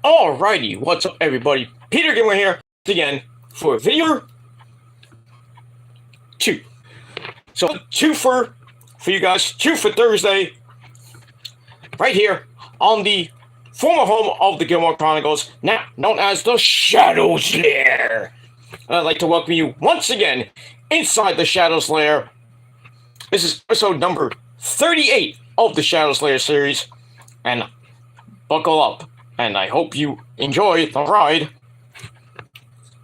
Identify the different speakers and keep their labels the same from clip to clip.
Speaker 1: Alrighty, what's up everybody? Peter Gamer here again for video 2. So 2 for you guys, 2 for Thursday, right here on the former home of the Gilmore Chronicles, now known as the Shadow's Lair. And I'd like to welcome you once again inside the Shadow's Lair. This is episode number 38 of the Shadow's Lair series, and buckle up. And I hope you enjoy the ride.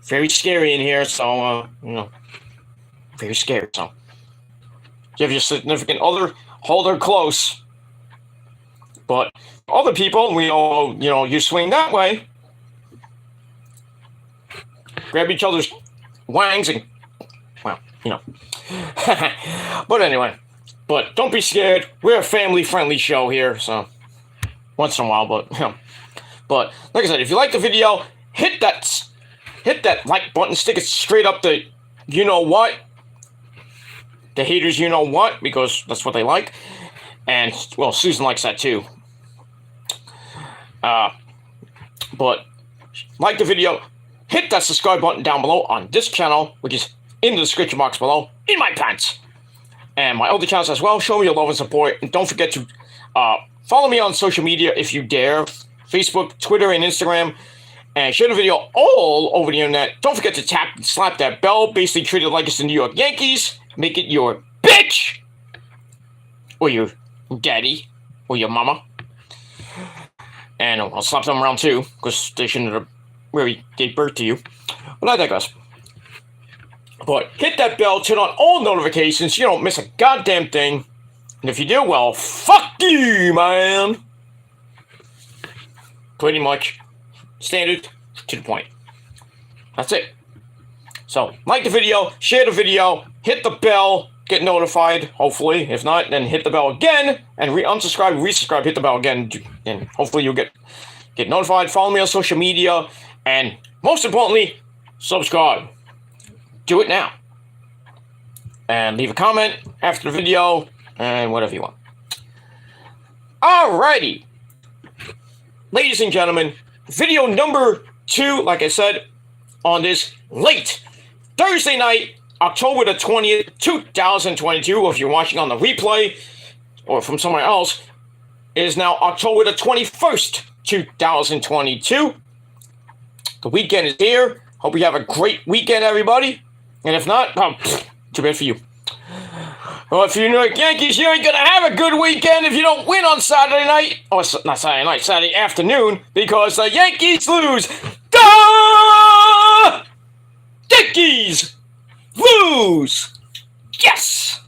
Speaker 1: Very scary in here, so, very scary, so. Give your significant other, hold her close. But other people, we all, you swing that way. Grab each other's wangs and, well, But anyway, but don't be scared. We're a family-friendly show here, so. Once in a while, but, But, like I said, if you like the video, hit that like button, stick it straight up the you-know-what. The haters you-know-what, because that's what they like. And, well, Susan likes that too. But, like the video, hit that subscribe button down below on this channel, which is in the description box below, in my pants. And my other channels as well, show me your love and support. And don't forget to follow me on social media if you dare. Facebook, Twitter, and Instagram, and share the video all over the internet. Don't forget to tap and slap that bell. Basically treat it like it's the New York Yankees. Make it your bitch, or your daddy, or your mama. And I'll slap them around too, because they shouldn't have really gave birth to you. But I digress. But hit that bell, turn on all notifications, so you don't miss a goddamn thing. And if you do, well, fuck you, man. Pretty much standard, to the point. That's it. So, like the video, share the video, hit the bell, get notified, hopefully. If not, then hit the bell again, and unsubscribe, resubscribe, hit the bell again, and hopefully you'll get notified. Follow me on social media, and most importantly, subscribe. Do it now. And leave a comment after the video, and whatever you want. Alrighty. Ladies and gentlemen, video number 2, like I said, on this late Thursday night, October the 20th, 2022, or if you're watching on the replay, or from somewhere else, is now October the 21st, 2022. The weekend is here. Hope you have a great weekend, everybody. And if not, too bad for you. Well, if you're New York Yankees, you ain't gonna have a good weekend if you don't win on Saturday night. Oh, not Saturday night, Saturday afternoon, because the Yankees lose. The Yankees lose. Yes!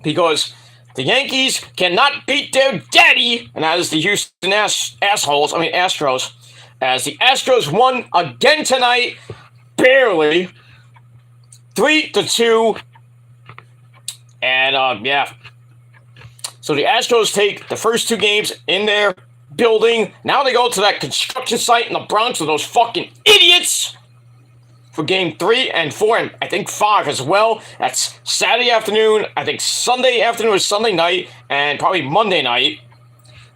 Speaker 1: Because the Yankees cannot beat their daddy, and that is the Houston Astros. As the Astros won again tonight, barely, 3-2. And, yeah. So the Astros take the first 2 games in their building. Now they go to that construction site in the Bronx with those fucking idiots for game 3 and 4 and I think 5 as well. That's Saturday afternoon, I think Sunday afternoon or Sunday night, and probably Monday night.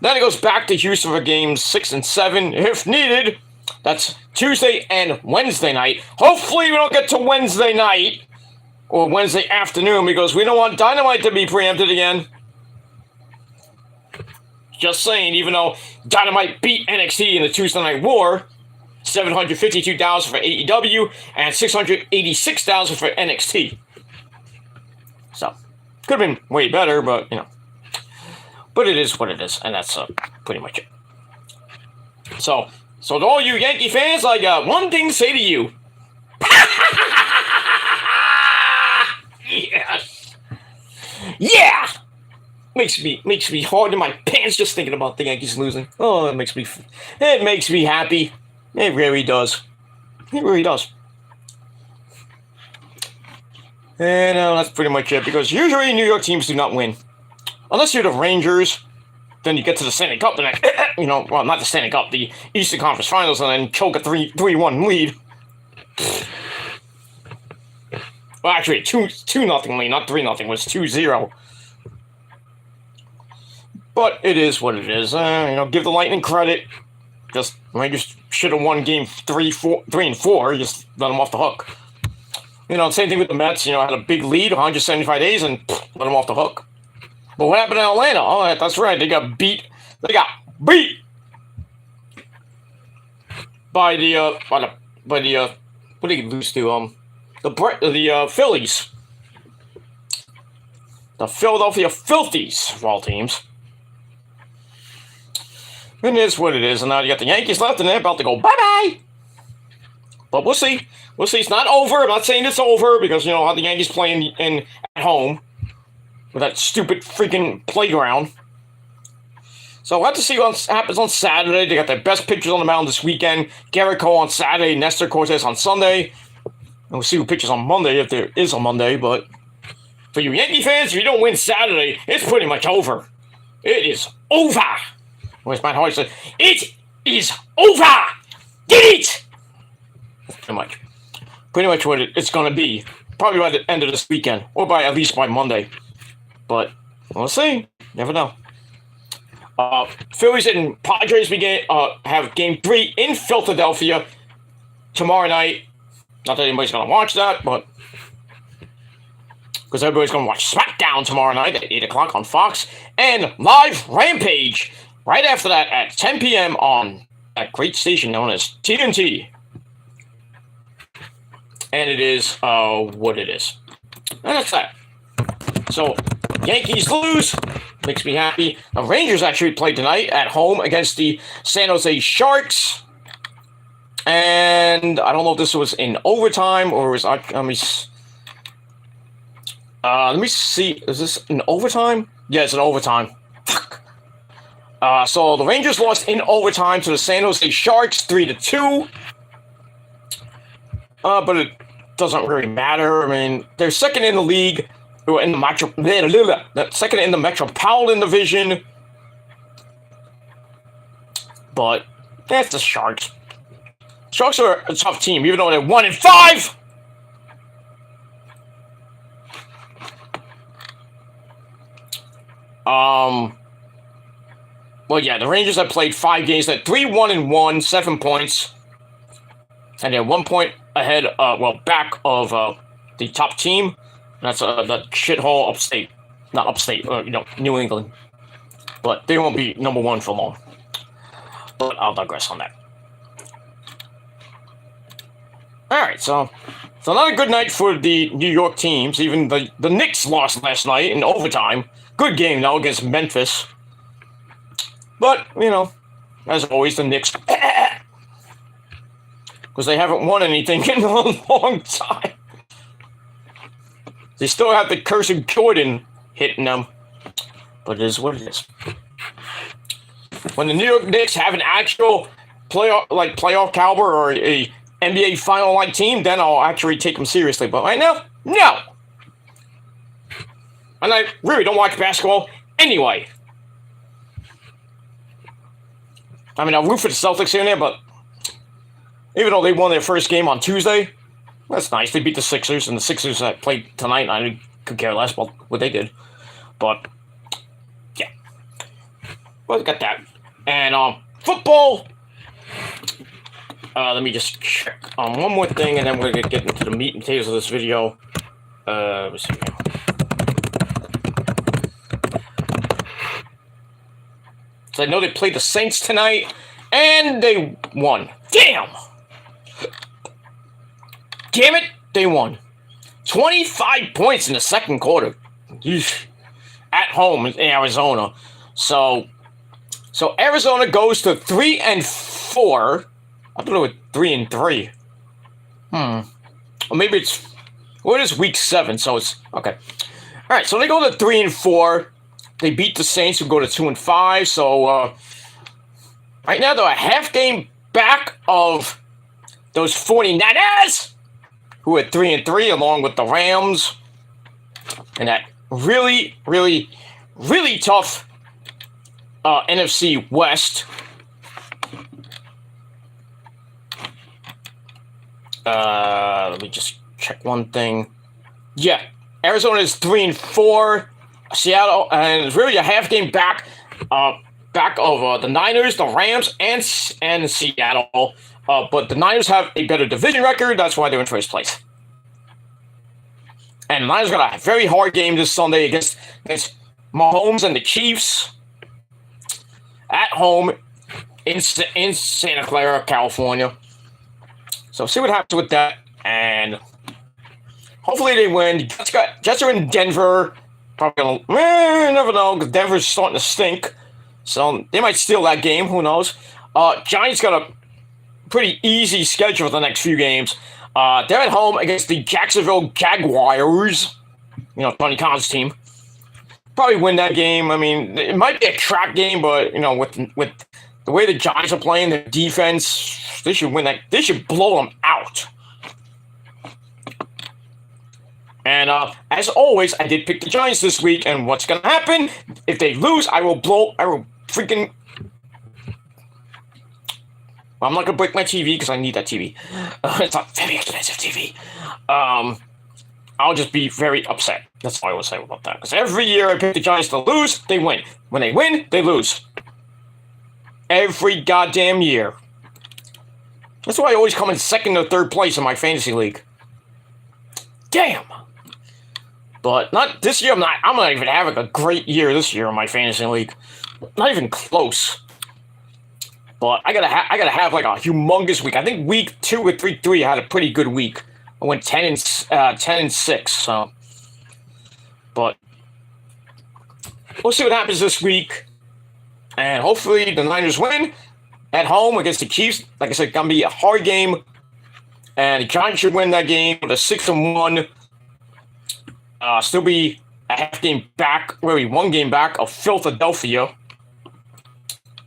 Speaker 1: Then it goes back to Houston for games 6 and 7 if needed. That's Tuesday and Wednesday night. Hopefully we don't get to Wednesday night. Or Wednesday afternoon, because we don't want Dynamite to be preempted again. Just saying, even though Dynamite beat NXT in the Tuesday Night War, $752,000 for AEW, and $686,000 for NXT. So, could have been way better, but, But it is what it is, and that's pretty much it. So to all you Yankee fans, I got one thing to say to you. Yes. Yeah. Makes me hard in my pants just thinking about the Yankees losing. Oh, it makes me happy. It really does. It really does. And that's pretty much it, because usually New York teams do not win. Unless you're the Rangers, then you get to the Stanley Cup, and well, not the Stanley Cup, the Eastern Conference Finals, and then choke a 3-1 lead. Well, actually, 2-0 lead, not 3-0. It was 2-0. But it is what it is. Give the Lightning credit. Just Rangers should have won game 3 and 4. Just let them off the hook. Same thing with the Mets. Had a big lead, 175 days, and let them off the hook. But what happened in Atlanta? Oh, that's right. They got beat. They got beat by the what did they lose to? The Phillies. The Philadelphia Filthies of all teams. It is what it is, and now you got the Yankees left, and they're about to go bye-bye. But we'll see. We'll see. It's not over. I'm not saying it's over because, how the Yankees playing at home with that stupid freaking playground. So we'll have to see what happens on Saturday. They got their best pitchers on the mound this weekend. Garrett Cole on Saturday, Nestor Cortez on Sunday. And we'll see who pitches on Monday, if there is a Monday. But for you Yankee fans, if you don't win Saturday, it's pretty much over. It is over. Where's Matt Hardy said, it is over. Get it. Pretty much what it's going to be. Probably by the end of this weekend, or at least by Monday. But we'll see. Never know. Phillies and Padres have game 3 in Philadelphia tomorrow night. Not that anybody's going to watch that, but because everybody's going to watch SmackDown tomorrow night at 8 o'clock on Fox, and live Rampage right after that at 10 p.m. on that great station known as TNT. And it is what it is. And that's that. So, Yankees lose. Makes me happy. The Rangers actually played tonight at home against the San Jose Sharks. And I don't know if this was in overtime or was... let me see. Is this in overtime? Yeah, it's in overtime. Fuck. So the Rangers lost in overtime to the San Jose Sharks 3-2. But it doesn't really matter. I mean, they're second in the league, in the second in the Metropolitan Division. But that's the Sharks. Sharks are a tough team, even though they're 1-5. Well, yeah, the Rangers have played 5 games. They're 3-1-1, 7 points. And they're 1 point ahead, back of the top team. That's the shithole upstate. Not upstate, New England. But they won't be number 1 for long. But I'll digress on that. Alright, so not a good night for the New York teams. Even the Knicks lost last night in overtime. Good game, though, against Memphis. But, as always, the Knicks... because they haven't won anything in a long time. They still have the curse of Jordan hitting them. But it is what it is. When the New York Knicks have an actual playoff caliber or a NBA final-like team, then I'll actually take them seriously. But right now, no. And I really don't watch basketball anyway. I mean, I'll root for the Celtics here and there, but even though they won their first game on Tuesday, that's nice. They beat the Sixers, and the Sixers played tonight. I could care less about what they did. But, yeah. Well, got that. And football. Let me just check on one more thing, and then we're going to get into the meat and potatoes of this video. Let's see here. So I know they played the Saints tonight, and they won. Damn! Damn it, they won. 25 points in the second quarter. Eesh. At home in Arizona. So Arizona goes to 3-4. I thought it was 3-3. Or maybe it's... Well, it is week 7, so it's... Okay. Alright, so they go to 3-4. They beat the Saints, who go to 2-5. So, right now, they're a half game back of those 49ers, who are 3-3, along with the Rams. And that really, really, really tough NFC West. Let me just check one thing. Yeah, Arizona is 3-4. Seattle, and it's really a half game back back of the Niners, the Rams, and Seattle. But the Niners have a better division record. That's why they're in first place. And the Niners got a very hard game this Sunday against Mahomes and the Chiefs at home in Santa Clara, California. So see what happens with that, and hopefully they win. Jets are in Denver. Probably gonna, never know, because Denver's starting to stink. So they might steal that game. Who knows? Giants got a pretty easy schedule for the next few games. They're at home against the Jacksonville Jaguars. You know, Tony Khan's team. Probably win that game. I mean, it might be a trap game, but you know, with the way the Giants are playing, their defense, they should win that. They should blow them out. And as always, I did pick the Giants this week, and what's going to happen? If they lose, I will freaking... Well, I'm not going to break my TV because I need that TV. It's a very expensive TV. I'll just be very upset. That's all I will say about that. Because every year I pick the Giants to lose, they win. When they win, they lose. Every goddamn year. That's why I always come in second or third place in my fantasy league. Damn. But not this year. I'm not even having a great year this year in my fantasy league. Not even close. But I gotta have like a humongous week. I think week 2 or 3 I had a pretty good week. I went 10-6. So, but we'll see what happens this week, and hopefully the Niners win at home against the Chiefs. Like I said, gonna be a hard game, and the Giants should win that game with a 6-1. Still be a half game back, maybe 1 game back of Philadelphia,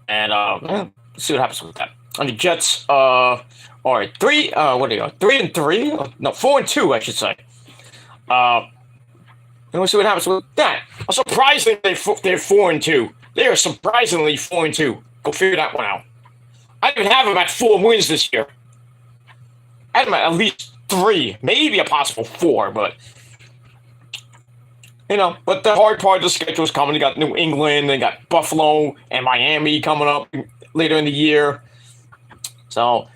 Speaker 1: and let's see what happens with that. And the Jets are 3. What are they? 3-3? No, 4-2, I should say. And we'll see what happens with that. Surprisingly, they're 4-2. They are surprisingly 4-2. Go figure that one out. I didn't have them at 4 wins this year. I had them at least 3, maybe a possible 4, but you know. But the hard part of the schedule is coming. They got New England, they got Buffalo and Miami coming up later in the year. So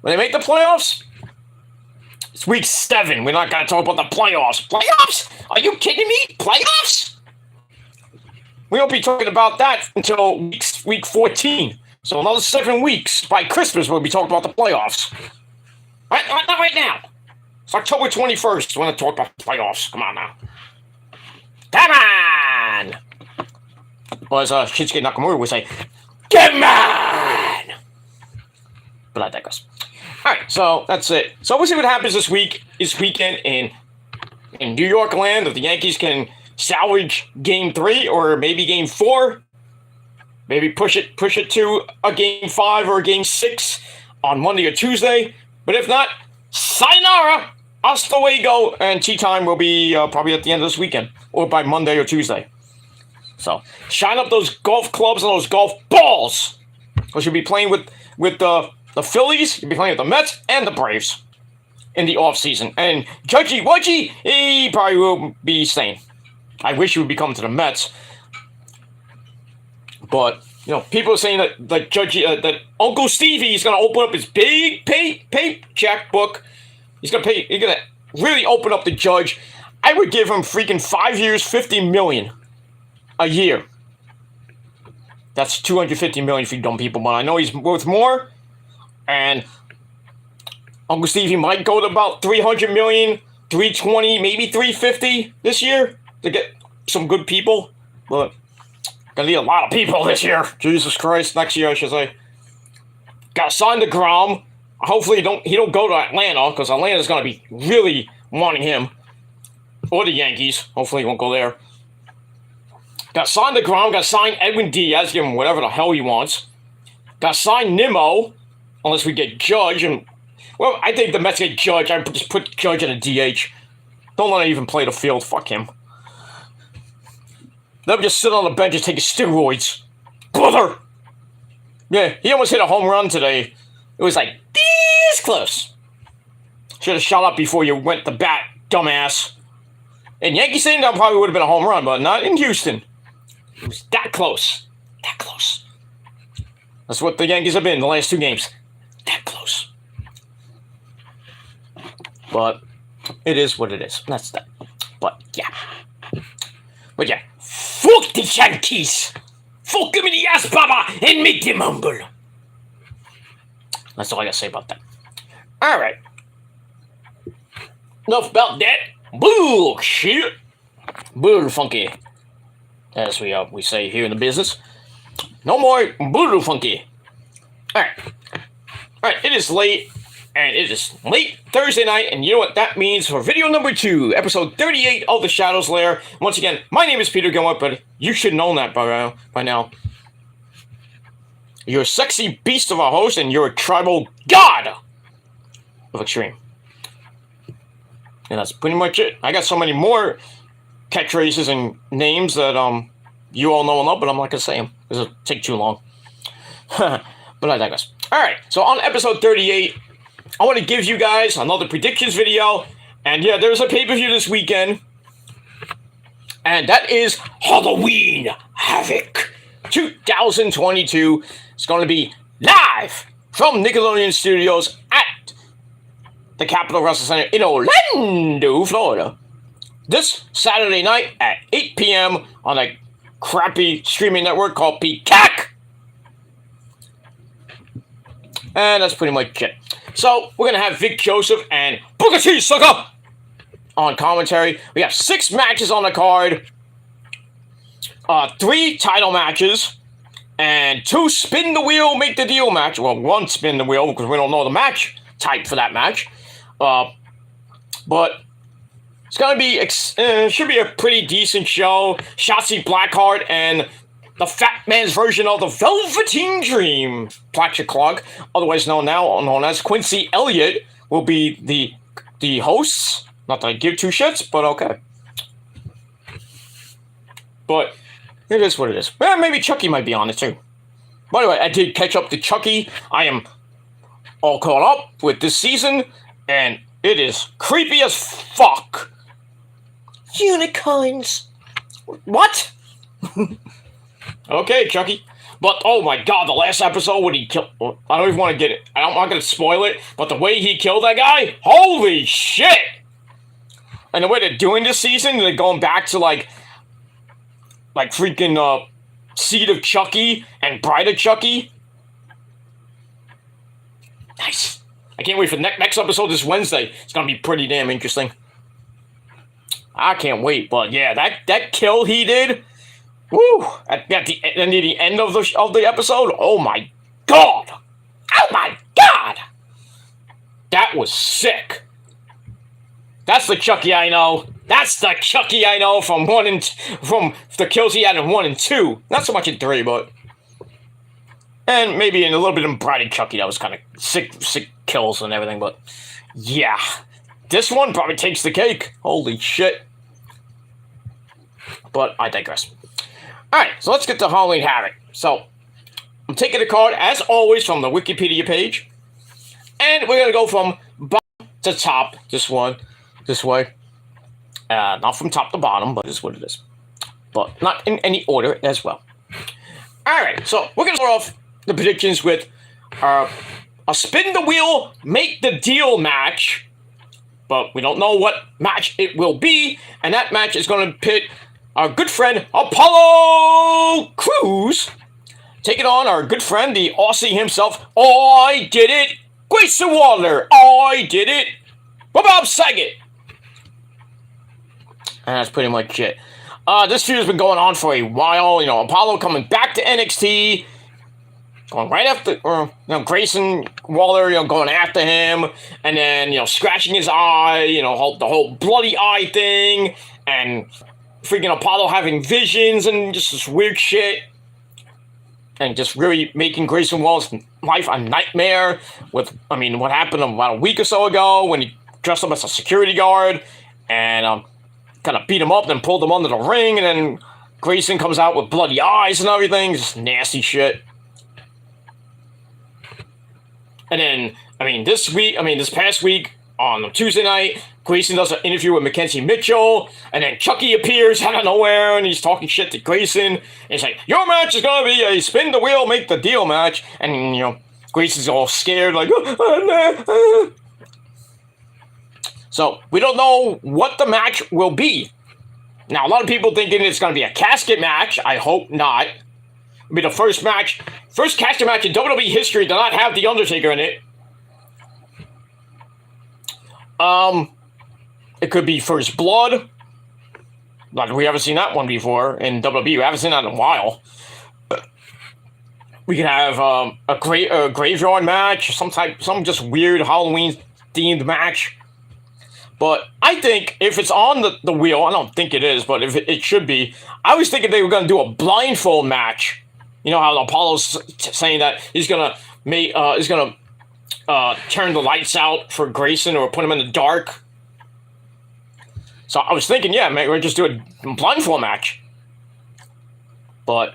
Speaker 1: when they make the playoffs, it's week 7. We're not going to talk about the playoffs. Playoffs? Are you kidding me? Playoffs? We won't be talking about that until week 14. So another 7 weeks. By Christmas, we'll be talking about the playoffs. Not right now. It's October 21st when I talk about the playoffs. Come on now. Come on! Or as Shinsuke Nakamura would say, come on! But I digress. Alright, so that's it. So we'll see what happens this weekend in New York land. If the Yankees can salvage game 3 or maybe game 4. Maybe push it to a game 5 or a game 6 on Monday or Tuesday. But if not, sayonara, hasta luego, and tea time will be probably at the end of this weekend or by Monday or Tuesday. So shine up those golf clubs and those golf balls, because you'll be playing with the Phillies, you'll be playing with the Mets and the Braves in the offseason. And Judgy Wudgy, he probably will be staying. I wish he would be coming to the Mets. But, you know, people are saying that that Uncle Stevie is going to open up his big paycheck book. He's going to really open up the Judge. I would give him freaking 5 years, $50 million a year. That's $250 million for you dumb people, but I know he's worth more. And Uncle Stevie might go to about $300 million, $320, maybe $350 this year to get some good people. But gonna need a lot of people this year. Jesus Christ, next year I should say. Got signed to Grom. Hopefully he don't go to Atlanta, because Atlanta's gonna be really wanting him. Or the Yankees. Hopefully he won't go there. Got signed to Grom. Got signed Edwin Diaz. Give him whatever the hell he wants. Got signed Nimmo. Unless we get Judge. And well, I think the Mets get Judge. I just put Judge in a DH. Don't let him even play the field. Fuck him. Let him just sit on the bench and take his steroids. Brother! Yeah, he almost hit a home run today. It was like, this close. Should have shot up before you went to bat, dumbass. In Yankee Stadium, that probably would have been a home run, but not in Houston. It was that close. That close. That's what the Yankees have been the last 2 games. That close. But it is what it is. That's that. But yeah. Fuck the Yankees. Fuck them in the ass, Baba, and make them humble. That's all I gotta say about that. Alright. Enough about that. Bullshit. Bull funky. As we say here in the business. No more bull funky. Alright. Alright, it is late. And it is late Thursday night, and you know what that means for video number 2, episode 38 of The Shadows Lair. Once again, my name is Peter Gilmore, but you should know that by now. You're a sexy beast of a host, and you're a tribal god of extreme. And that's pretty much it. I got so many more catchphrases and names that you all know and love, but I'm not gonna say them because it'll take too long. But I digress. All right, so on episode 38. I want to give you guys another predictions video, and yeah, there's a pay-per-view this weekend, and that is Halloween Havoc 2022. It's going to be live from Nickelodeon Studios at the Capitol Wrestling Center in Orlando, Florida, this Saturday night at 8 p.m. on a crappy streaming network called Peacock. And that's pretty much it. So, we're going to have Vic Joseph and Booker T. Sucker on commentary. We have 6 matches on the card. 3 title matches. And 2 spin the wheel, make the deal match. Well, 1 spin the wheel because we don't know the match type for that match. But it's going to be, should be a pretty decent show. Shotzi Blackheart and the Fat Man's version of the Velveteen Dream, Platcher Clark, otherwise known as Quincy Elliott, will be the hosts. Not that I give 2 shits, but okay. But it is what it is. Well, maybe Chucky might be on it too. By the way, I did catch up to Chucky. I am all caught up with this season, and it is creepy as fuck. Unicorns. What? Okay, Chucky. But, oh my god, the last episode when he killed... I don't even want to get it. I'm not going to spoil it, but the way he killed that guy, holy shit! And the way they're doing this season, they're going back to, like freaking, Seed of Chucky and Bride of Chucky. Nice. I can't wait for the next episode this Wednesday. It's going to be pretty damn interesting. I can't wait, but yeah, that kill he did... Woo! At the end of the episode, oh my god! Oh my god! That was sick. That's the Chucky I know. That's the Chucky I know from from the kills he had in 1 and 2. Not so much in 3, but and maybe in a little bit in Bride of Chucky that was kind of sick kills and everything. But yeah, this one probably takes the cake. Holy shit! But I digress. Alright, so let's get to Halloween Havoc. So, I'm taking the card, as always, from the Wikipedia page. And we're going to go from bottom to top, this way. Not from top to bottom, but this is what it is. But not in any order as well. Alright, so we're going to start off the predictions with a spin the wheel, make the deal match. But we don't know what match it will be. And that match is going to pit our good friend Apollo Crews taking on our good friend, the Aussie himself. I did it, Grayson Waller. I did it, Bob Saget. And that's pretty much it. This feud has been going on for a while. You know, Apollo coming back to NXT, going right after, Grayson Waller, going after him, and then scratching his eye. The whole bloody eye thing, and freaking Apollo having visions and just this weird shit. And just really making Grayson Waller's life a nightmare with, what happened about a week or so ago when he dressed up as a security guard and kind of beat him up, then pulled him under the ring, and then Grayson comes out with bloody eyes and everything. Just nasty shit. And then, this past week, on Tuesday night, Grayson does an interview with Mackenzie Mitchell, and then Chucky appears out of nowhere, and he's talking shit to Grayson. And he's like, your match is going to be a spin the wheel, make the deal match. And, Grayson's all scared, like, So, we don't know what the match will be. Now, a lot of people thinking it's going to be a casket match. I hope not. It'll be the first casket match in WWE history to not have The Undertaker in it. It could be First Blood. Like, we haven't seen that one before in WWE. We haven't seen that in a while. We could have a graveyard match, some just weird Halloween-themed match. But I think if it's on the wheel, I don't think it is, but if it should be, I was thinking they were going to do a blindfold match. You know how Apollo's saying that he's going to turn the lights out for Grayson or put him in the dark. So I was thinking, yeah, maybe we'll just do a blindfold match. But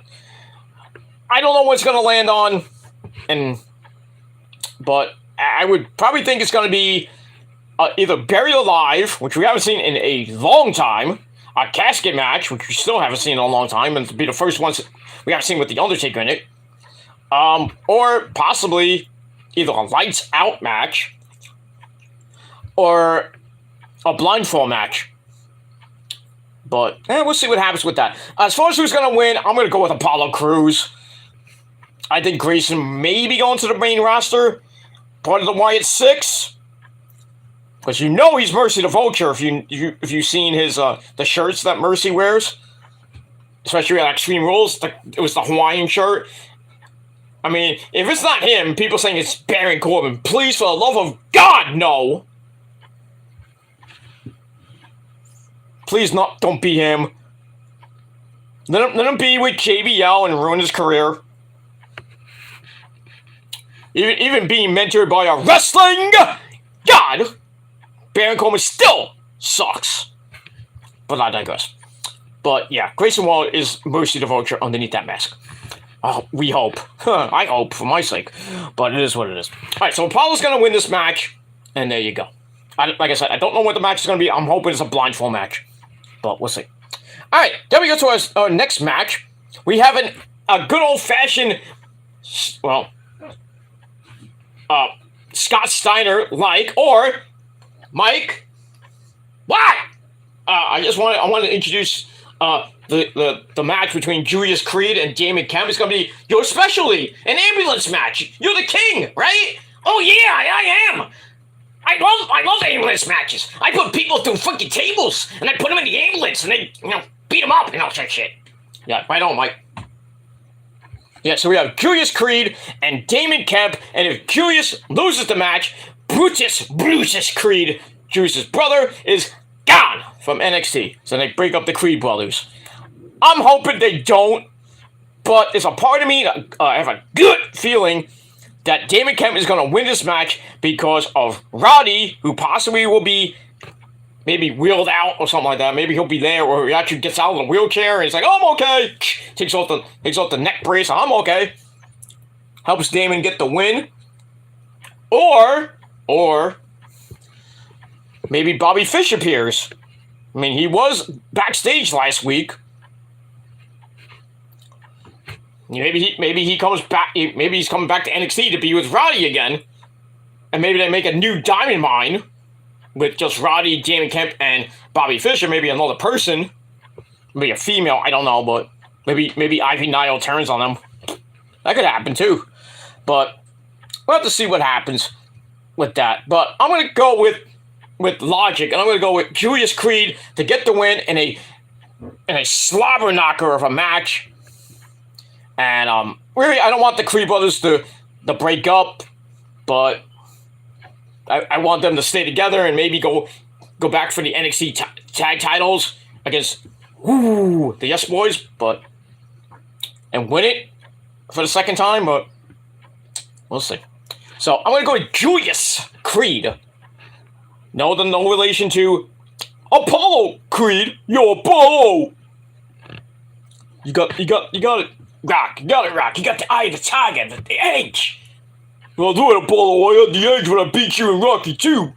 Speaker 1: I don't know what it's going to land on. But I would probably think it's going to be either Buried Alive, which we haven't seen in a long time, a casket match, which we still haven't seen in a long time, and it'll be the first ones we haven't seen with The Undertaker in it, or possibly either a Lights Out match or a blindfold match. But we'll see what happens with that. As far as who's going to win, I'm going to go with Apollo Crews. I think Grayson may be going to the main roster, part of the Wyatt Six. Because he's Mercy the Vulture if you've seen his the shirts that Mercy wears, especially at Extreme Rules. It was the Hawaiian shirt. I mean, if it's not him, people saying it's Baron Corbin. Please, for the love of God, no. Please, don't be him. Let him be with JBL and ruin his career. Even being mentored by a wrestling god. Baron Corbin still sucks. But I digress. But yeah, Grayson Waller is Mercy the Vulture underneath that mask. Oh, we hope. I hope, for my sake. But it is what it is. Alright, so Apollo's going to win this match. And there you go. Like I said, I don't know what the match is going to be. I'm hoping it's a blindfold match. But we'll see. Alright, then we go to our next match. We have a good old-fashioned, well, Scott Steiner-like, or Mike, what? I want to introduce the match between Julius Creed and Damon Kemp. It's going to be your specialty, an ambulance match. You're the king, right? Oh yeah, I am. I love ambulance matches. I put people through fucking tables, and I put them in the ambulance, and they beat them up and all that shit. Yeah, right on, Mike. Yeah, so we have Julius Creed and Damon Kemp, and if Julius loses the match, Brutus Creed, Julius' brother, is gone from NXT. So they break up the Creed brothers. I'm hoping they don't, but there's a part of me that I have a good feeling that Damon Kemp is going to win this match because of Roddy, who possibly will be maybe wheeled out or something like that. Maybe he'll be there, or he actually gets out of the wheelchair and he's like, oh, I'm okay. Takes off the neck brace. I'm okay. Helps Damon get the win. Or maybe Bobby Fish appears. I mean, he was backstage last week. Maybe he comes back. Maybe he's coming back to NXT to be with Roddy again, and maybe they make a new Diamond Mine with just Roddy, Damon Kemp, and Bobby Fish, or maybe another person, maybe a female. I don't know, but maybe Ivy Nile turns on them. That could happen too, but we'll have to see what happens with that. But I'm gonna go with logic, and I'm gonna go with Julius Creed to get the win in a slobber knocker of a match. And really, I don't want the Creed brothers to break up, but I want them to stay together and maybe go back for the NXT tag titles against the Yes Boys, and win it for the second time. But we'll see. So I'm gonna go with Julius Creed. No relation to Apollo Creed. Yo, Apollo. You got it. Rock, you got it, Rock. You got the eye of the tiger, the edge. Well, do it, Apollo. I had the edge when I beat you in Rocky too.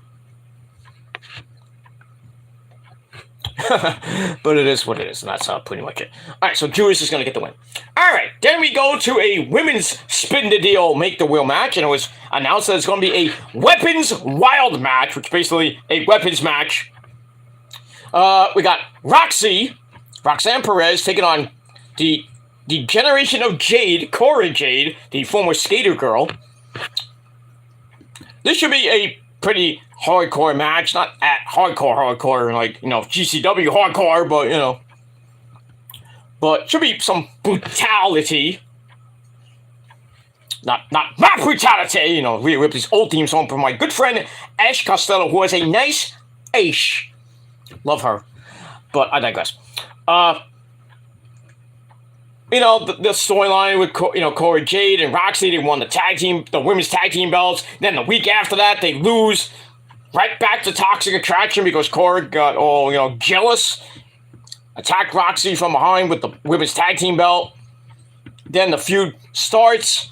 Speaker 1: But it is what it is, and that's pretty much it. All right, so Judas is going to get the win. All right, then we go to a women's spin the deal, make the wheel match, and it was announced that it's going to be a weapons wild match, which is basically a weapons match. We got Roxanne Perez, taking on the Generation of Jade, Cora Jade, the former skater girl. This should be a pretty hardcore match, not at hardcore, like, GCW hardcore, but, but should be some brutality. Not brutality, Rhea Ripley's old theme song from my good friend Ash Costello, who has a nice Ash. Love her. But I digress. The storyline with, Cora Jade and Roxy, they won the women's tag team belts. Then the week after that, they lose right back to Toxic Attraction because Cora got all, jealous. Attacked Roxy from behind with the women's tag team belt. Then the feud starts.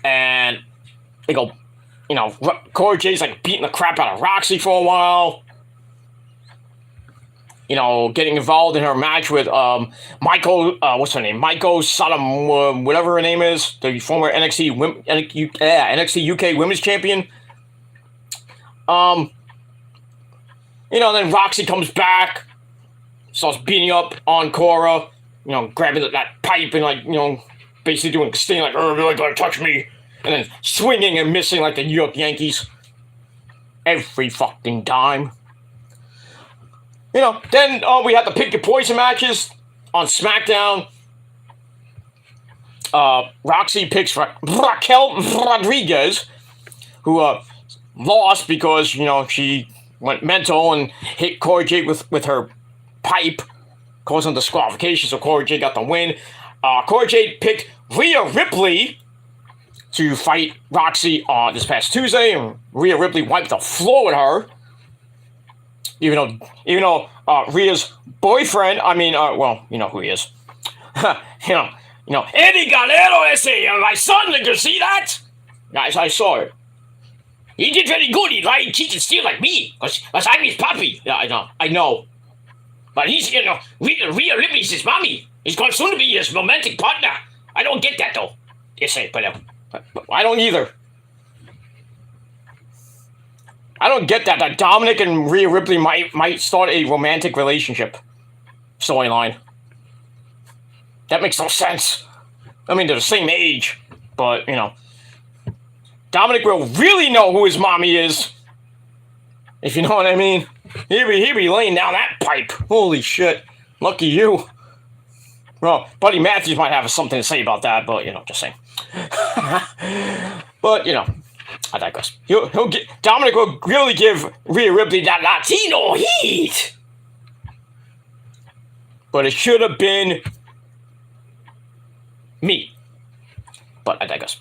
Speaker 1: And they go, Cora Jade's like beating the crap out of Roxy for a while. Getting involved in her match with Michael, what's her name? Michael Sodom, whatever her name is, the former NXT UK Women's Champion. Then Roxy comes back, starts beating up on Cora, grabbing that pipe and basically doing a sting like, "Oh, you're really gonna touch me," and then swinging and missing like the New York Yankees every fucking time. Then we had the Pick Your Poison matches on SmackDown. Roxy picks Raquel Rodriguez, who lost because, she went mental and hit Cora Jade with her pipe, causing disqualification, so Cora Jade got the win. Cora Jade picked Rhea Ripley to fight Roxy this past Tuesday, and Rhea Ripley wiped the floor with her. Even though Rhea's boyfriend, you know who he is. Eddie Galero ese, my son, did you see that? Guys, I saw it. He did very good. He lied, cheat, and steal like me, because I'm his puppy. Yeah, I know. But he's, Rhea Ripley's his mommy. He's going soon to be his romantic partner. I don't get that, though. Yes, but I don't either. I don't get that Dominic and Rhea Ripley might start a romantic relationship storyline. That makes no sense. They're the same age, but, Dominic will really know who his mommy is, if you know what I mean. He'd be laying down that pipe. Holy shit. Lucky you. Well, Buddy Matthews might have something to say about that, but, just saying. But, I digress. Dominic will really give Rhea Ripley that Latino heat. But it should have been me. But I digress.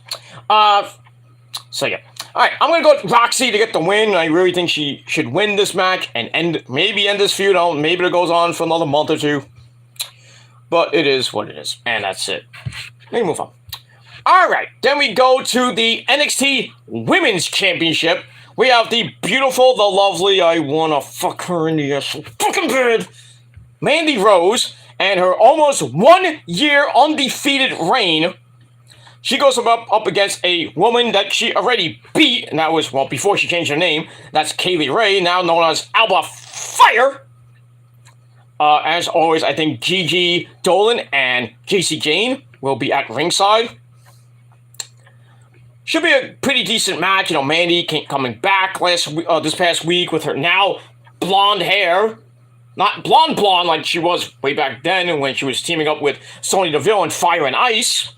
Speaker 1: So yeah. Alright, I'm going to go with Roxy to get the win. I really think she should win this match and maybe end this feud. Maybe it goes on for another month or two. But it is what it is. And that's it. Let me move on. Alright, then we go to the NXT Women's Championship. We have the beautiful, the lovely, I wanna fuck her in the ass so fucking bad, Mandy Rose, and her almost 1 year undefeated reign. She goes up against a woman that she already beat, and that was, before she changed her name. That's Kaylee Ray, now known as Alba Fire. As always, I think Gigi Dolan and JC Jane will be at ringside. Should be a pretty decent match. Mandy coming back this past week with her now blonde hair. Not blonde like she was way back then when she was teaming up with Sonya Deville in Fire and Ice.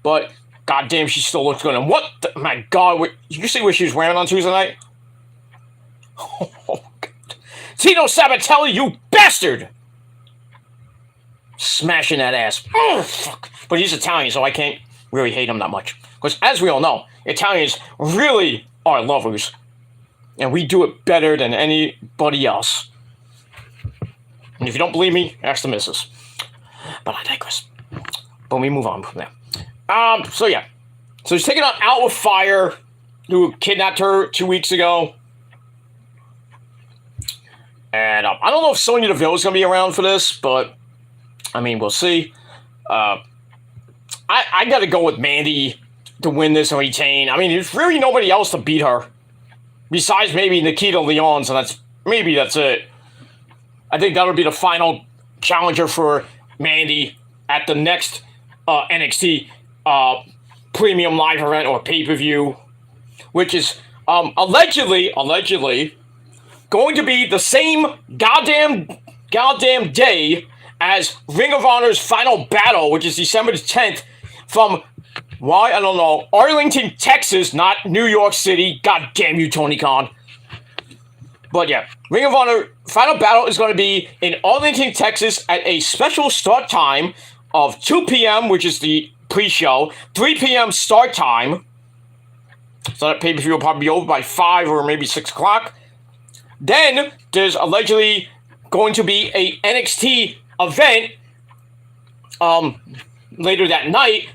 Speaker 1: But, goddamn, she still looks good. And my God, did you see what she was wearing on Tuesday night? Oh, God. Tino Sabatelli, you bastard! Smashing that ass. Oh, fuck. But he's Italian, so I can't really hate him that much. Because, as we all know, Italians really are lovers. And we do it better than anybody else. And if you don't believe me, ask the missus. But I digress. But we move on from there. So yeah. So he's taking out with Fire, who kidnapped her 2 weeks ago. And I don't know if Sonya Deville is going to be around for this, but I mean, we'll see. I got to go with Mandy to win this and retain. I mean, there's really nobody else to beat her besides maybe Nikita Lyons, and that's it. I think that'll be the final challenger for Mandy at the next NXT premium live event or pay-per-view, which is allegedly going to be the same goddamn day as Ring of Honor's Final Battle, which is December 10th, from, why, I don't know, Arlington, Texas, not New York City. God damn you, Tony Khan. But yeah, Ring of Honor Final Battle is going to be in Arlington, Texas at a special start time of 2 p.m., which is the pre-show, 3 p.m. start time. So that pay-per-view will probably be over by 5 or maybe 6 o'clock. Then there's allegedly going to be a NXT event later that night,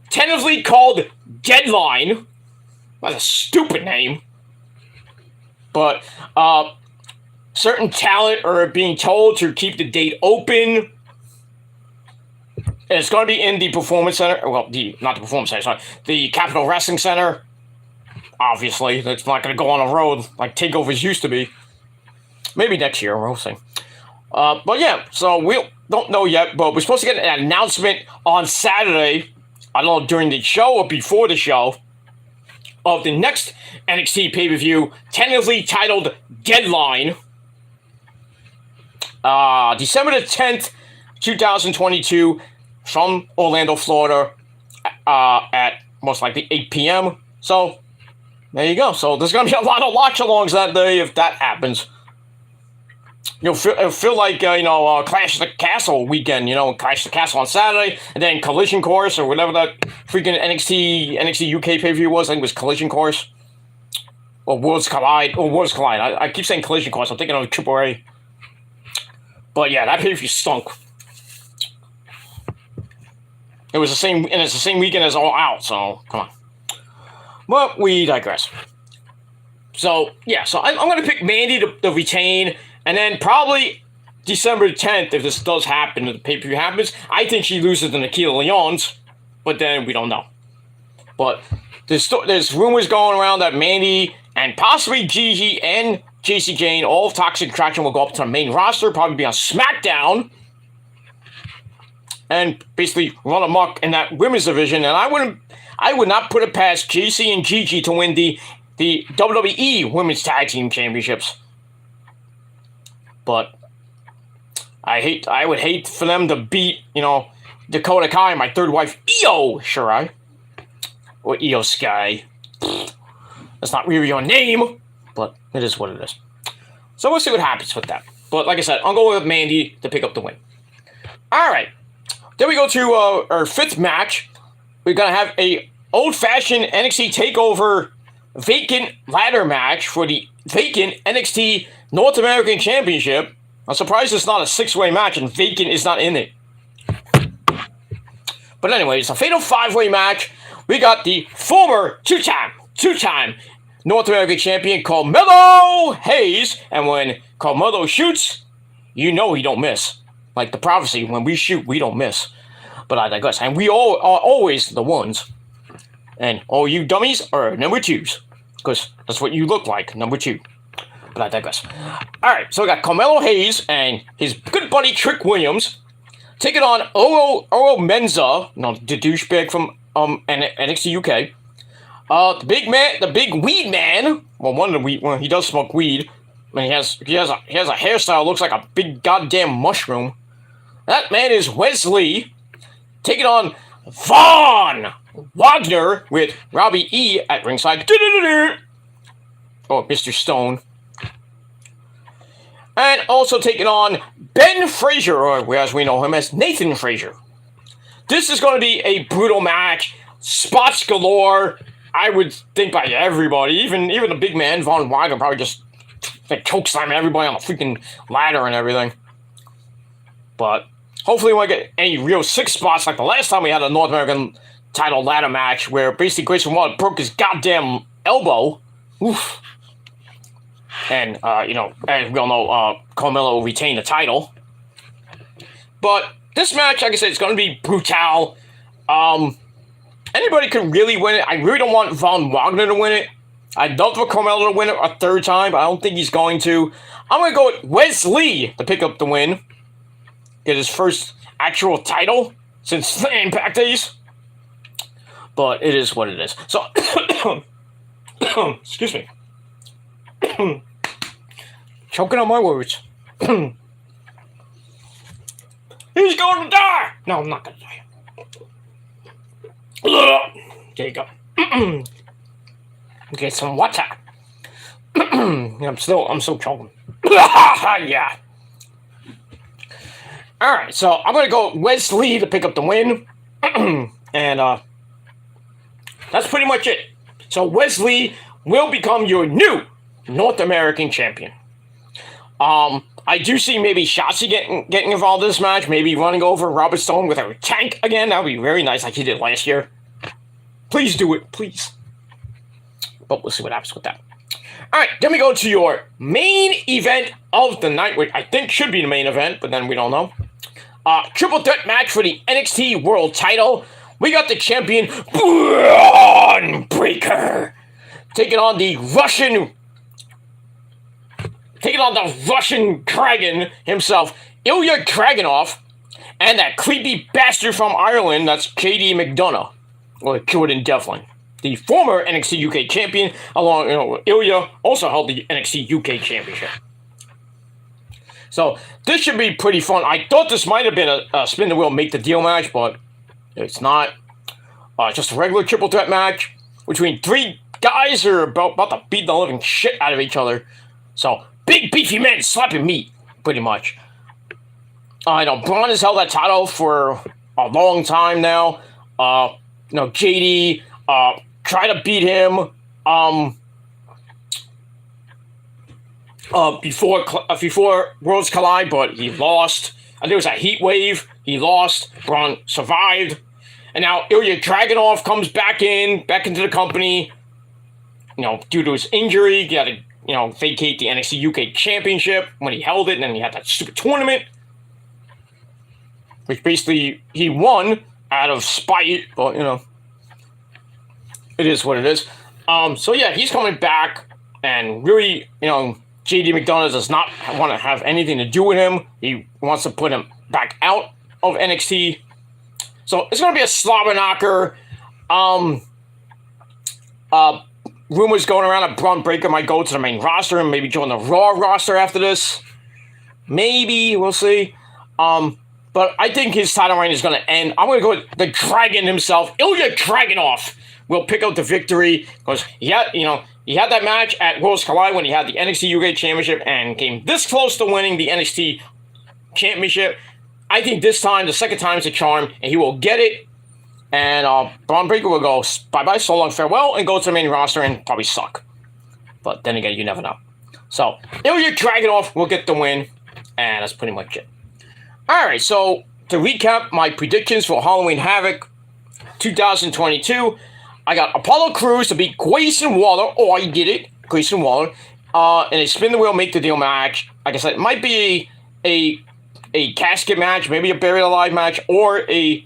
Speaker 1: tentatively called Deadline. That's a stupid name. But certain talent are being told to keep the date open. And it's going to be in the Performance Center. Well, not the Performance Center, sorry. The Capitol Wrestling Center. Obviously, it's not going to go on a road like TakeOvers used to be. Maybe next year, we'll see. But yeah, so we don't know yet, but we're supposed to get an announcement on Saturday, I don't know, during the show or before the show, of the next NXT pay-per-view, tentatively titled Deadline. December the 10th, 2022, from Orlando, Florida, at most likely 8 p.m. So, there you go. So, there's going to be a lot of watch-alongs that day if that happens. It'll feel like, Clash of the Castle weekend, Clash of the Castle on Saturday, and then Collision Course, or whatever that freaking NXT UK pay-per-view was. I think it was Collision Course. Or Worlds Collide. I keep saying Collision Course. I'm thinking of Triple A. But yeah, that pay-per-view stunk. It's the same weekend as All Out, so come on. But we digress. So, yeah, I'm going to pick Mandy to retain, and then probably December 10th, if this does happen, if the pay-per-view happens, I think she loses to Nikita Lyons, but then we don't know. But there's rumors going around that Mandy and possibly Gigi and JC Jane, all of Toxic Attraction, will go up to the main roster, probably be on SmackDown, and basically run amok in that women's division. And I would not put it past JC and Gigi to win the WWE Women's Tag Team Championships. But I would hate for them to beat, Dakota Kai, my third wife, Io Shirai. Or Io Sky. That's not really your name, but it is what it is. So we'll see what happens with that. But like I said, I'm going with Mandy to pick up the win. Alright. Then we go to our fifth match. We're going to have a old-fashioned NXT TakeOver vacant ladder match for the vacant NXT North American Championship. I'm surprised it's not a 6-way match and vacant is not in it. But anyway, it's a fatal 5-way match. We got the former two-time North American champion Carmelo Hayes. And when Carmelo shoots, you know he don't miss. Like the prophecy, when we shoot, we don't miss. But I digress. And we all are always the ones. And all you dummies are number 2s. Because that's what you look like, number 2. But I digress. Alright, so we got Carmelo Hayes and his good buddy Trick Williams taking on Oro Menza, the douchebag from NXT UK. The big weed man. Well, he does smoke weed. I mean, he has a hairstyle that looks like a big goddamn mushroom. That man is Wesley taking on Von Wagner with Robbie E at ringside. Oh, Mr. Stone. And also taking on Ben Frazier, or as we know him as Nathan Frazier. This is going to be a brutal match. Spots galore. I would think by everybody, even the big man, Von Wagner, probably just chokeslamming everybody on the freaking ladder and everything. But hopefully we won't get any real 6 spots like the last time we had a North American title ladder match where basically Grayson Waller broke his goddamn elbow. Oof. And, as we all know, Carmelo retained the title. But this match, like I said, it's going to be brutal. Anybody could really win it. I really don't want Von Wagner to win it. I'd love for Carmelo to win it a third time, but I don't think he's going to. I'm going to go with Wes Lee to pick up the win. Get his first actual title since the Impact days. But it is what it is. So, excuse me. Choking on my words. He's going to die! No, I'm not going to die. There you go. Get some water. I'm still choking. Yeah. Alright, so I'm going to go Wes Lee to pick up the win. And, that's pretty much it. So Wes Lee will become your new North American champion. I do see maybe Shotzi getting involved in this match, maybe running over Robert Stone with a tank again. That would be very nice, like he did last year. Please do it, please. But we'll see what happens with that. Alright, then we go to your main event of the night, which I think should be the main event, but then we don't know. Triple threat match for the NXT World Title. We got the champion, Braun Breaker, taking on the Russian Kraken himself, Ilya Dragunov, and that creepy bastard from Ireland, that's JD McDonough, or Jordan Devlin, the former NXT UK champion, along, Ilya also held the NXT UK championship. So, this should be pretty fun. I thought this might have been a spin the wheel, make the deal match, but it's not. Just a regular triple threat match between three guys who are about to beat the living shit out of each other. So, big beefy men slapping meat, pretty much. I know Braun has held that title for a long time now. JD tried to beat him before Worlds Collide, but he lost. I think it was a heat wave. He lost. Braun survived. And now Ilya Dragunov comes back into the company, due to his injury. He had to, vacate the NXT UK Championship when he held it, and then he had that stupid tournament, which basically he won out of spite, but, it is what it is. So yeah, he's coming back, and really, JD McDonough does not want to have anything to do with him. He wants to put him back out of NXT. So it's going to be a slobber knocker. Rumors going around that Braun Breaker might go to the main roster and maybe join the Raw roster after this. Maybe, we'll see. But I think his title reign is going to end. I'm going to go with the Dragon himself, Ilya Dragunov, will pick up the victory because he had that match at Worlds Collide when he had the NXT UK Championship and came this close to winning the NXT Championship. I think this time, the second time's a charm, and he will get it. And Braun Breaker will go bye-bye, so long, farewell, and go to the main roster and probably suck. But then again, you never know. So, Ilya Dragunov will get the win, and that's pretty much it. Alright, so to recap my predictions for Halloween Havoc 2022, I got Apollo Crews to beat Grayson Waller. Oh, I did it. Grayson Waller. In a spin the wheel, make the deal match. Like I said, it might be a casket match, maybe a buried alive match, or a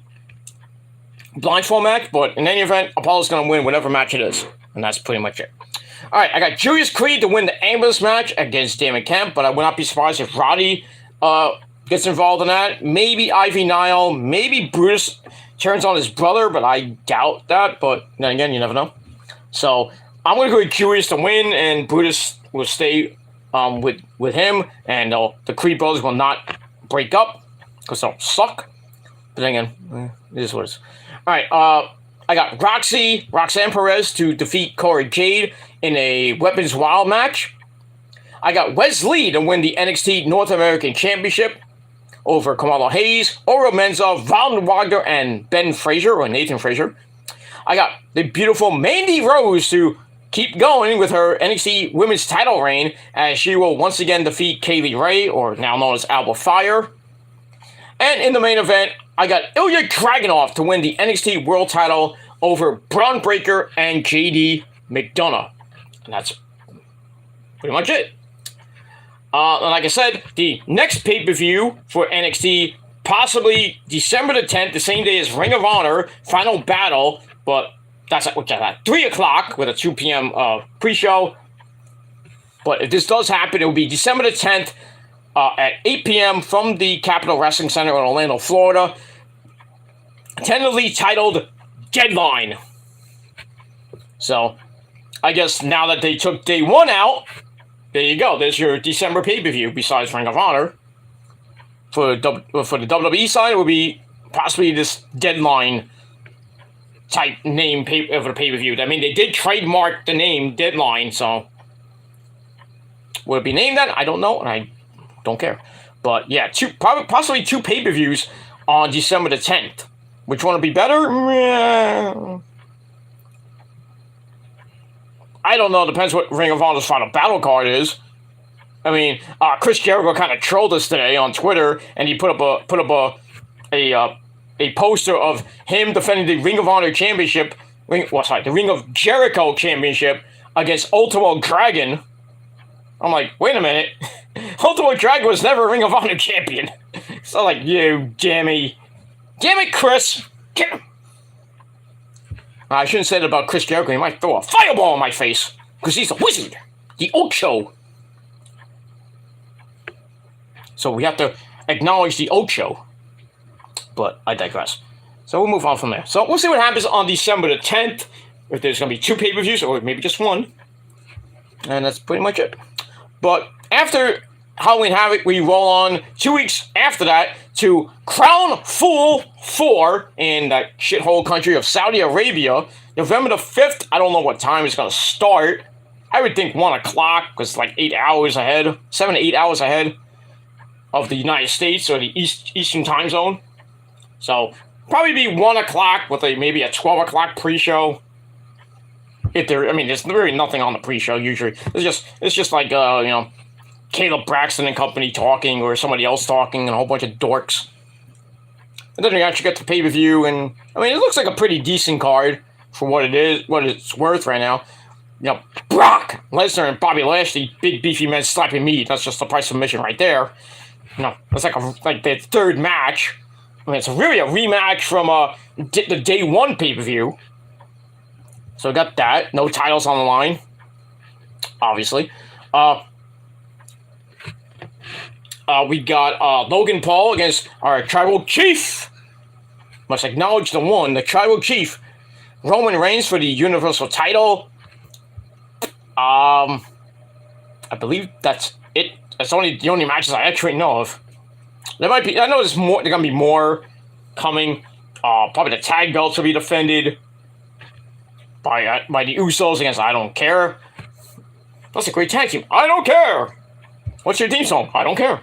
Speaker 1: blindfold match, but in any event, Apollo's going to win whatever match it is, and that's pretty much it. Alright, I got Julius Creed to win the ambulance match against Damon Kemp, but I would not be surprised if Roddy gets involved in that. Maybe Ivy Nile, maybe Brutus turns on his brother, but I doubt that, but then again, you never know. So, I'm going to go with Julius to win, and Brutus will stay with him, and the Creed brothers will not break up because they'll suck. But then again, it is what it is. Alright, I got Roxanne Perez to defeat Cora Jade in a Weapons Wild match. I got Wes Lee to win the NXT North American Championship over Kamala Hayes, Oro Menza, Von Wagner, and Ben Fraser, or Nathan Fraser. I got the beautiful Mandy Rose to keep going with her NXT Women's title reign, as she will once again defeat Kaylee Ray, or now known as Alba Fire. And in the main event, I got Ilya Dragunov to win the NXT World title over Braun Breaker and JD McDonough. And that's pretty much it. Like I said, the next pay-per-view for NXT, possibly December the 10th, the same day as Ring of Honor, Final Battle, but that's at 3 o'clock with a 2 p.m. Pre-show. But if this does happen, it will be December the 10th at 8 p.m. from the Capitol Wrestling Center in Orlando, Florida. Tentatively titled Deadline. So, I guess now that they took day one out, there you go. There's your December pay-per-view besides Ring of Honor. For the WWE side, it will be possibly this Deadline type name for the pay-per-view. I mean, they did trademark the name Deadline, so will it be named that? I don't know, and I don't care. But yeah, possibly two pay-per-views on December the 10th. Which one would be better? I don't know. Depends what Ring of Honor's Final Battle card is. I mean, Chris Jericho kind of trolled us today on Twitter, and he put up a poster of him defending the Ring of Honor Championship. The Ring of Jericho Championship against Ultimo Dragon. I'm like, wait a minute. Ultimo Dragon was never a Ring of Honor champion. So like, you Jamie. Damn it, Chris! Get him! I shouldn't say that about Chris Jericho. He might throw a fireball in my face. Because he's a wizard. The Ocho. So we have to acknowledge the Ocho. But I digress. So we'll move on from there. So we'll see what happens on December the 10th. If there's going to be two pay-per-views or maybe just one. And that's pretty much it. But after Halloween Havoc, we roll on 2 weeks after that to Crown Fool 4 in that shithole country of Saudi Arabia. November the 5th, I don't know what time it's going to start. I would think 1 o'clock, because it's like 8 hours ahead, 7 to 8 hours ahead of the United States or the Eastern time zone. So, probably be 1 o'clock with maybe a 12 o'clock pre-show. There's really nothing on the pre-show usually. It's just like, Caleb Braxton and company talking, or somebody else talking, and a whole bunch of dorks. And then you actually get the pay-per-view, and it looks like a pretty decent card for what it is, what it's worth right now. Brock Lesnar and Bobby Lashley, big beefy men slapping meat. That's just the price of admission right there. It's like the third match. It's really a rematch from the day one pay-per-view. So we got that. No titles on the line, obviously. We got Logan Paul against our Tribal Chief. Must acknowledge the Tribal Chief. Roman Reigns for the Universal title. I believe that's it. That's the only matches I actually know of. I know there's more. There's gonna be more coming. Probably the tag belts will be defended by the Usos against I Don't Care. That's a great tag team. I don't care. What's your theme song? I don't care.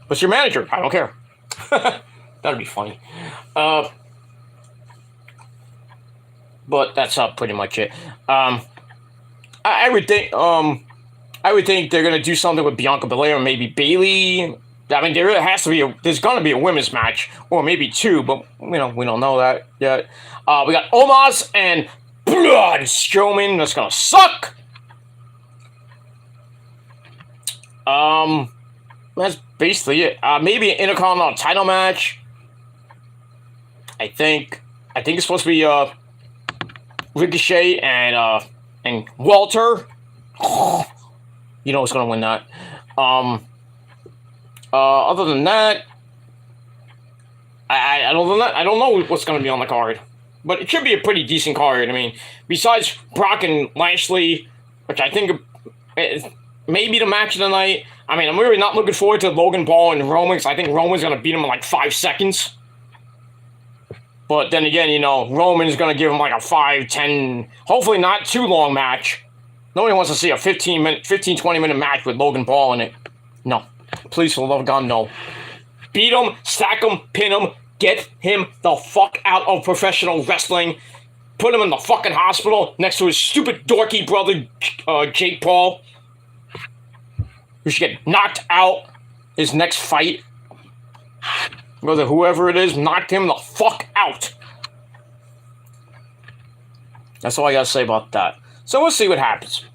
Speaker 1: What's your manager? I don't care. That'd be funny. But that's pretty much it. I would think they're gonna do something with Bianca Belair or maybe Bayley. There really has to be there's gonna be a women's match, or maybe two, but we don't know that yet. We got Omos and Braun Strowman. That's gonna suck. That's basically it. Maybe an Intercontinental title match. I think it's supposed to be Ricochet and Walter. You know who's gonna win that. Other than that, I don't know what's gonna be on the card, but it should be a pretty decent card. Besides Brock and Lashley, which I think is maybe the match of the night. I'm really not looking forward to Logan Paul and Roman, because I think Roman's gonna beat him in like 5 seconds. But then again, Roman's gonna give him like a 5, 10, hopefully not too long match. Nobody wants to see a 15, 20 minute match with Logan Paul in it. No. Please, for the love of God, no. Beat him, stack him, pin him, get him the fuck out of professional wrestling. Put him in the fucking hospital next to his stupid dorky brother, Jake Paul, who should get knocked out his next fight. Whether whoever it is knocked him the fuck out. That's all I gotta say about that. So we'll see what happens.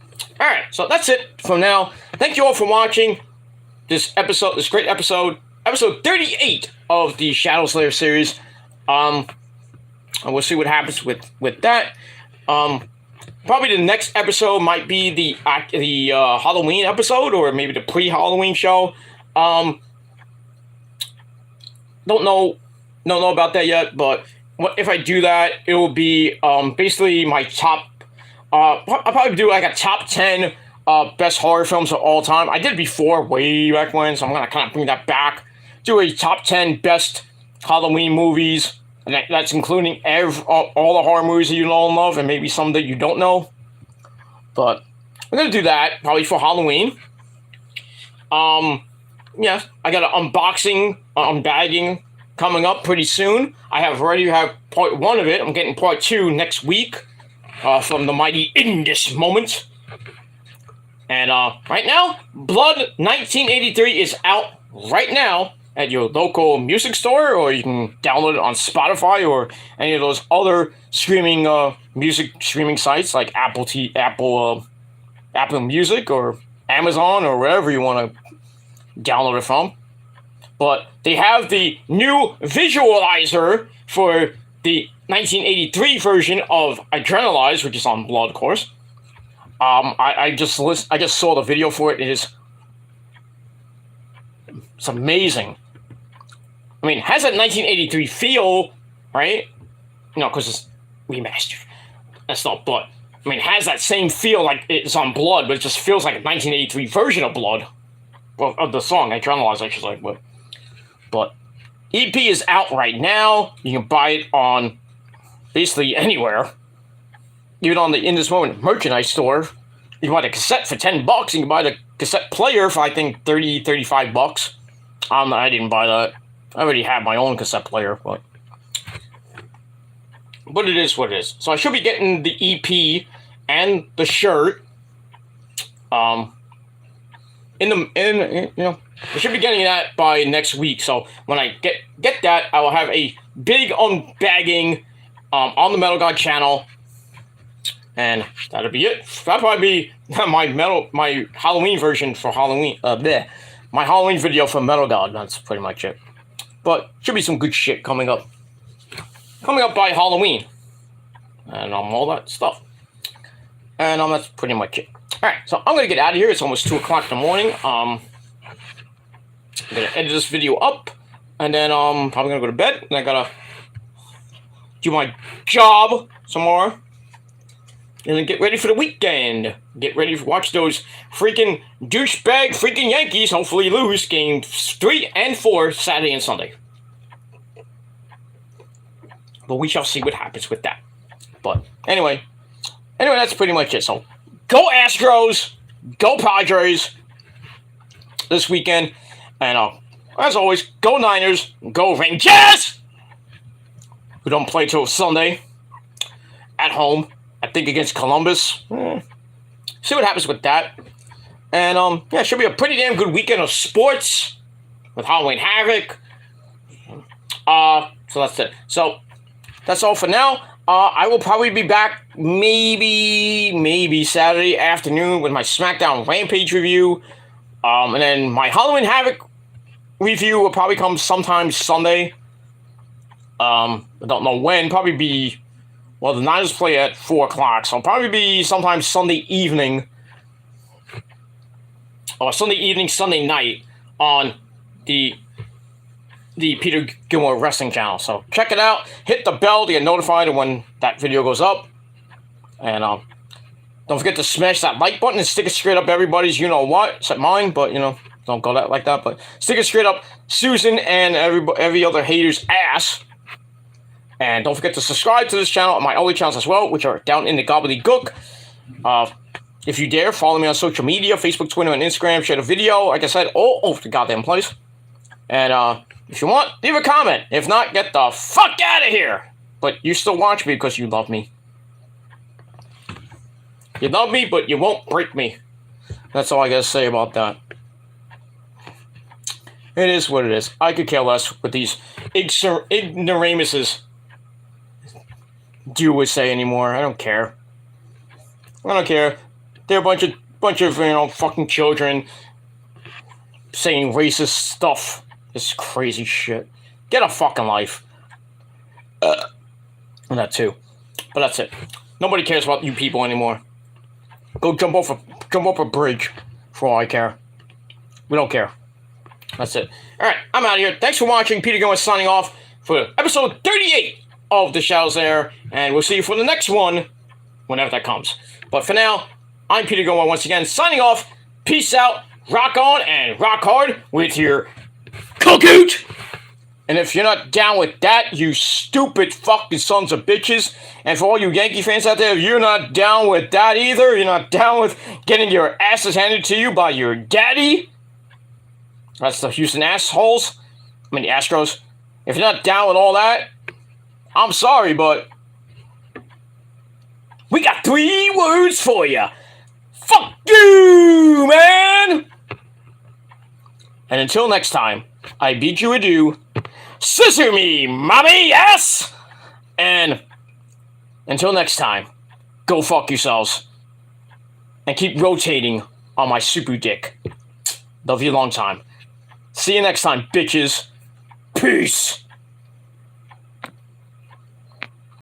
Speaker 1: Alright, so that's it for now. thank you all for watching this great episode 38 of the Shadow Slayer series. And we'll see what happens with that. Probably the next episode might be the Halloween episode, or maybe the pre-Halloween show. Don't know about that yet, but if I do that, it will be basically my top. I'll probably do like a top 10 best horror films of all time. I did before, way back when, so I'm gonna kind of bring that back. Do a top 10 best Halloween movies, and that's including all the horror movies that you know and love, and maybe some that you don't know. But I'm gonna do that probably for Halloween. Yeah, I got an unbagging coming up pretty soon. I already have part 1 of it. I'm getting part 2 next week from the mighty In This Moment. And right now, Blood 1983 is out right now at your local music store, or you can download it on Spotify or any of those other music streaming sites like Apple Music or Amazon or wherever you want to download it from. But they have the new visualizer for the 1983 version of Adrenalize, which is on Blood, of course. I just saw the video for it. It's amazing. I mean, it has that 1983 feel, right? No, because it's remastered. That's not Blood. I mean, it has that same feel like it's on Blood, but it just feels like a 1983 version of Blood. Well, of the song, Adrenalize, I should say. But EP is out right now. You can buy it on basically anywhere. Even on the In This Moment merchandise store. You can buy the cassette for $10. You can buy the cassette player for, I think, $35. I didn't buy that. I already have my own cassette player, but it is what it is. So I should be getting the EP and the shirt. I should be getting that by next week. So when I get that, I will have a big unbagging on the Metal God channel, and that'll be it. That'll probably be my Halloween version for Halloween. My Halloween video for Metal God. That's pretty much it. But should be some good shit coming up by Halloween, and all that stuff. And that's pretty much it. All right, so I'm gonna get out of here. It's almost 2 o'clock in the morning. I'm gonna edit this video up, and then probably gonna go to bed. And I gotta do my job some more, and then get ready for the weekend. Get ready to watch those freaking Yankees hopefully lose games 3 and 4 Saturday and Sunday. But we shall see what happens with that. But anyway, that's pretty much it. So go Astros, go Padres this weekend, and as always, go Niners, go Rangers, who don't play till Sunday at home. I think against Columbus. See what happens with that. And yeah, it should be a pretty damn good weekend of sports with Halloween Havoc. So that's it. So that's all for now. I will probably be back maybe Saturday afternoon with my SmackDown Rampage review. And then my Halloween Havoc review will probably come sometime Sunday. I don't know when. Probably be... Well, the Niners play at 4 o'clock, so it'll probably be sometime Sunday evening. Or Sunday night on the Peter Gilmore Wrestling channel. So check it out. Hit the bell to get notified when that video goes up. And don't forget to smash that like button and stick it straight up everybody's you-know-what, except mine, but, don't go like that. But stick it straight up Susan and every other hater's ass. And don't forget to subscribe to this channel and my other channels as well, which are down in the gobbledygook. If you dare, follow me on social media, Facebook, Twitter, and Instagram. Share the video, like I said, all over the goddamn place. And if you want, leave a comment. If not, get the fuck out of here. But you still watch me because you love me. You love me, but you won't break me. That's all I gotta say about that. It is what it is. I could care less what these ignoramuses do would say anymore. I don't care. They're a bunch bunch of, fucking children saying racist stuff. This crazy shit. Get a fucking life. And that too. But that's it. Nobody cares about you people anymore. Go jump off a bridge for all I care. We don't care. That's it. Alright, I'm out of here. Thanks for watching. Peter Gomez signing off for episode 38 of The Shadows There. And we'll see you for the next one, whenever that comes. But for now, I'm Peter Gomez once again signing off. Peace out. Rock on and rock hard with your cookoot. And if you're not down with that, you stupid fucking sons of bitches, and for all you Yankee fans out there, if you're not down with that either, you're not down with getting your asses handed to you by your daddy, that's the Houston assholes, I mean the Astros, if you're not down with all that, I'm sorry, but we got 3 words for you. Fuck you, man! And until next time, I bid you adieu. Scissor me, mommy, yes! And until next time, go fuck yourselves. And keep rotating on my super dick. Love you a long time. See you next time, bitches. Peace.